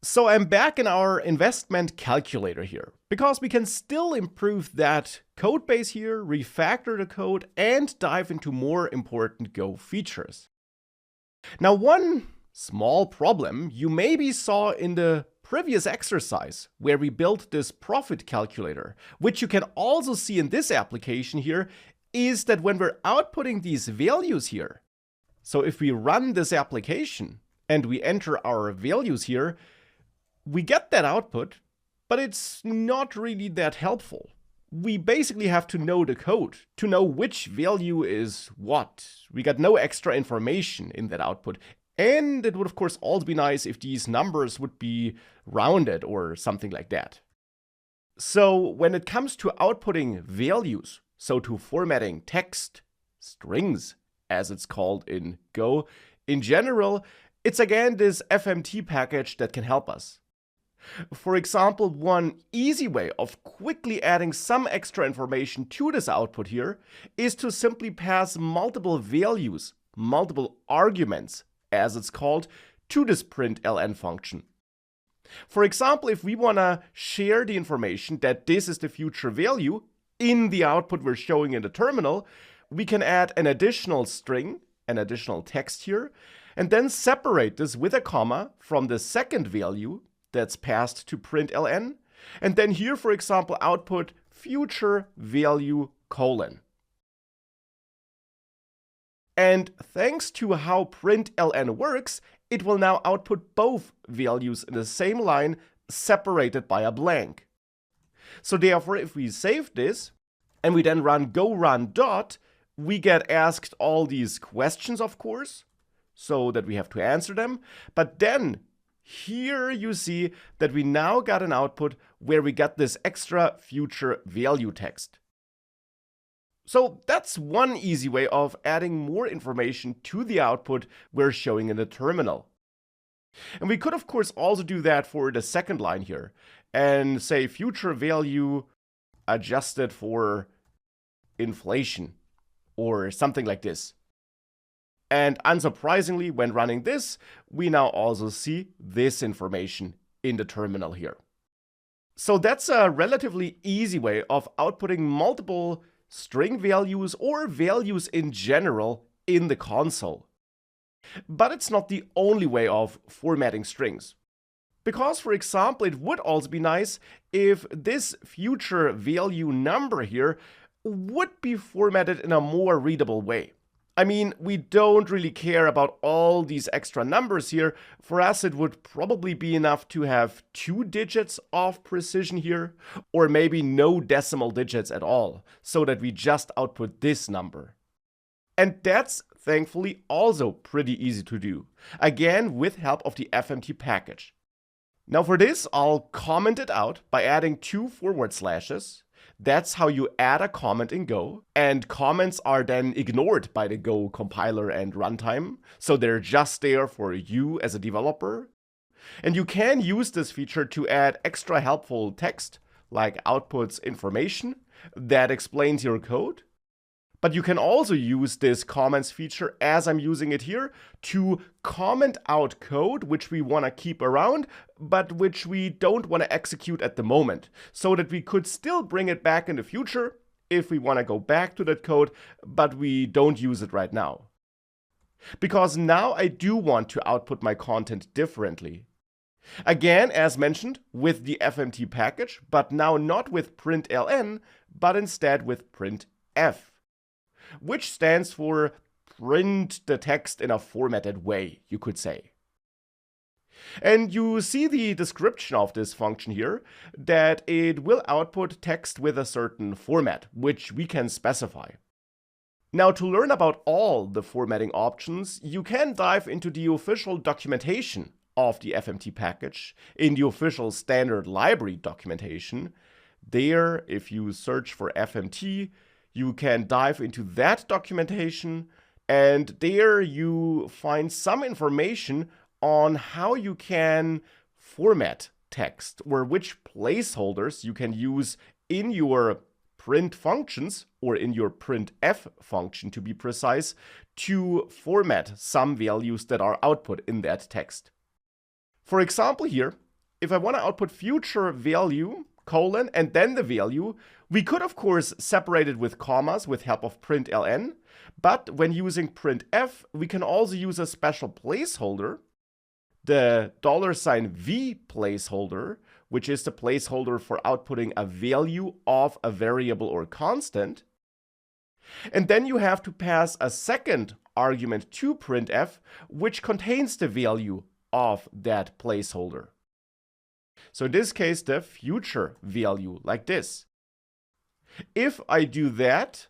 So I'm back in our investment calculator here, because we can still improve that code base here, refactor the code, and dive into more important Go features. Now, one small problem you maybe saw in the previous exercise where we built this profit calculator, which you can also see in this application here, is that when we're outputting these values here, so if we run this application and we enter our values here, we get that output, but it's not really that helpful. We basically have to know the code to know which value is what. We got no extra information in that output. And it would of course also be nice if these numbers would be rounded or something like that. So when it comes to outputting values, so to formatting text, strings as it's called in Go, in general, it's again this FMT package that can help us. For example, one easy way of quickly adding some extra information to this output here is to simply pass multiple values, multiple arguments, as it's called, to this println function. For example, if we want to share the information that this is the future value in the output we're showing in the terminal, we can add an additional string, an additional text here, and then separate this with a comma from the second value that's passed to println, and then here, for example, output future value colon. And thanks to how println works, it will now output both values in the same line, separated by a blank. So therefore, if we save this and we then run go run dot, we get asked all these questions, of course, so that we have to answer them, but then here you see that we now got an output where we got this extra future value text. So that's one easy way of adding more information to the output we're showing in the terminal. And we could of course also do that for the second line here and say future value adjusted for inflation or something like this. And unsurprisingly, when running this, we now also see this information in the terminal here. So that's a relatively easy way of outputting multiple string values or values in general in the console. But it's not the only way of formatting strings. Because, for example, it would also be nice if this future value number here would be formatted in a more readable way. I mean, we don't really care about all these extra numbers here. For us, it would probably be enough to have 2 digits of precision here, or maybe no decimal digits at all, so that we just output this number. And that's thankfully also pretty easy to do, again with help of the FMT package. Now for this, I'll comment it out by adding 2 forward slashes. That's how you add a comment in Go, and comments are then ignored by the Go compiler and runtime, so they're just there for you as a developer. And you can use this feature to add extra helpful text, like outputs information, that explains your code. But you can also use this comments feature, as I'm using it here, to comment out code which we want to keep around, but which we don't want to execute at the moment, so that we could still bring it back in the future if we want to go back to that code, but we don't use it right now. Because now I do want to output my content differently. Again, as mentioned, with the FMT package, but now not with println, but instead with printf, which stands for print the text in a formatted way, you could say. And you see the description of this function here, that it will output text with a certain format, which we can specify. Now, to learn about all the formatting options, you can dive into the official documentation of the FMT package in the official standard library documentation. There, if you search for FMT, you can dive into that documentation, and there you find some information on how you can format text, or which placeholders you can use in your print functions, or in your printf function to be precise, to format some values that are output in that text. For example here, if I want to output future value, colon, and then the value, we could of course separate it with commas with help of println, but when using printf, we can also use a special placeholder, the $V placeholder, which is the placeholder for outputting a value of a variable or constant. And then you have to pass a second argument to printf, which contains the value of that placeholder. So in this case, the future value, like this. If I do that,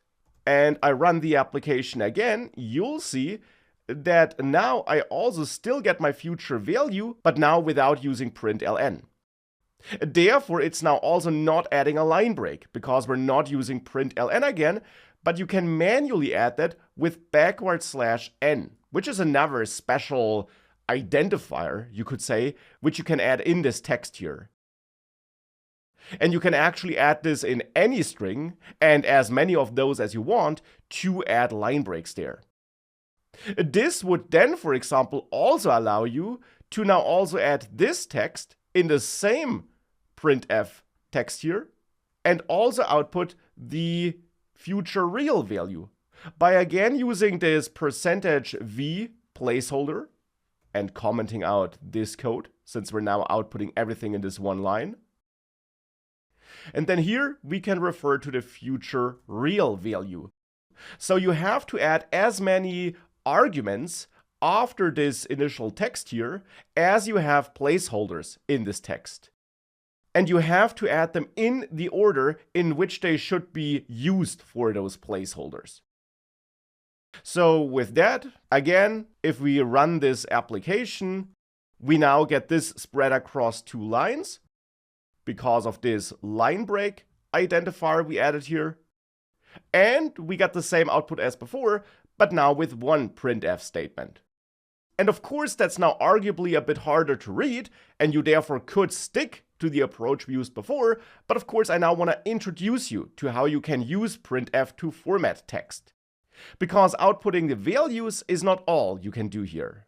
and I run the application again, you'll see that now I also still get my future value, but now without using println. Therefore, it's now also not adding a line break, because we're not using println again, but you can manually add that with \n, which is another special identifier, you could say, which you can add in this text here. And you can actually add this in any string, and as many of those as you want, to add line breaks there. This would then, for example, also allow you to now also add this text in the same printf text here, and also output the future real value by again using this %v placeholder and commenting out this code, since we're now outputting everything in this one line. And then here we can refer to the future real value. So you have to add as many arguments after this initial text here as you have placeholders in this text. And you have to add them in the order in which they should be used for those placeholders. So with that, again, if we run this application, we now get this spread across 2 lines because of this line break identifier we added here. And we got the same output as before, but now with one printf statement. And of course, that's now arguably a bit harder to read, and you therefore could stick to the approach we used before, but of course I now want to introduce you to how you can use printf to format text. Because outputting the values is not all you can do here.